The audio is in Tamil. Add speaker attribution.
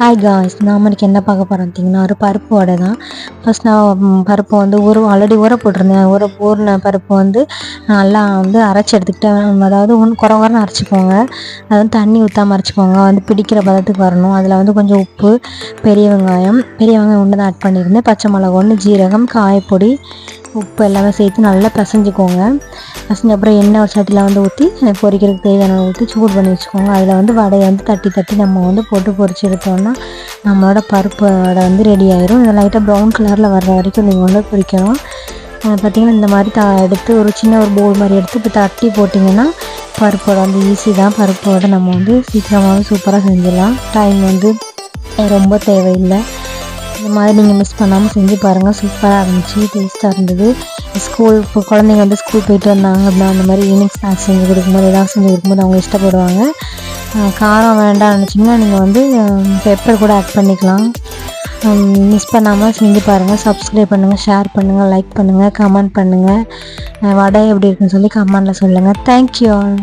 Speaker 1: ஹாய் காய்ஸ், நாம் இன்னைக்கு என்ன பார்க்க போகிறோம் பார்த்தீங்கன்னா, ஒரு பருப்பு வடை தான். ஃபஸ்ட் நான் பருப்பு வந்து ஆல்ரெடி ஊற போட்டிருந்தேன். ஊறின பருப்பு வந்து நல்லா அரைச்சி எடுத்துக்கிட்டேன். அதாவது குறை குறைன்னு அரைச்சிக்கோங்க. அது வந்து தண்ணி ஊற்றாமல் அரைச்சிக்கோங்க. பிடிக்கிற பதத்துக்கு வரணும். அதில் கொஞ்சம் உப்பு, பெரிய வெங்காயம் ஒன்று தான் ஆட் பண்ணியிருந்தேன். பச்சை மிளகா ஒன்று, ஜீரகம், காயப்பொடி, உப்பு எல்லாமே சேர்த்து நல்லா பிசைஞ்சிக்கோங்க. பிசைஞ்ச அப்புறம் எண்ணெய் ஒரு சட்டியில் ஊற்றி பொரிக்கிறதுக்கு தேவையான ஊற்றி சூடு பண்ணி வச்சுக்கோங்க. அதில் வடையை தட்டி நம்ம போட்டு பொரிச்சு எடுத்தோம்னா நம்மளோட பருப்பு வடை ரெடி ஆயிரும். இதை லைட்டாக ப்ரௌன் கலரில் வர்ற வரைக்கும் நீங்கள் பொரிக்கணும். பார்த்திங்கன்னா இந்த மாதிரி எடுத்து ஒரு சின்ன பவுல் மாதிரி எடுத்து இப்போ தட்டி போட்டிங்கன்னா பருப்பு வடை ஈஸி தான். பருப்பு வடை நம்ம சீக்கிரமாகவே சூப்பராக செஞ்சிடலாம். டைம் ரொம்ப தேவையில்லை. இந்த மாதிரி நீங்கள் மிஸ் பண்ணாமல் செஞ்சு பாருங்கள். சூப்பராக இருந்துச்சு, டேஸ்ட்டாக இருந்தது. இப்போ குழந்தைங்க ஸ்கூல் போயிட்டு வந்தாங்க அப்படின்னா அந்த மாதிரி ஈவினிங் ஸ்நாக்ஸ் செஞ்சு கொடுக்கும்போது ஏதாவது செஞ்சு கொடுக்கும்போது அவங்க இஷ்டப்படுவாங்க. காரம் வேண்டாம் நினச்சிங்கன்னா நீங்கள் பெப்பர் கூட ஆட் பண்ணிக்கலாம். மிஸ் பண்ணாமல் செஞ்சு பாருங்கள். சப்ஸ்கிரைப் பண்ணுங்கள், ஷேர் பண்ணுங்கள், லைக் பண்ணுங்கள், கமெண்ட் பண்ணுங்கள். வடை எப்படி இருக்குன்னு சொல்லி கமெண்டில் சொல்லுங்கள். Thank you all.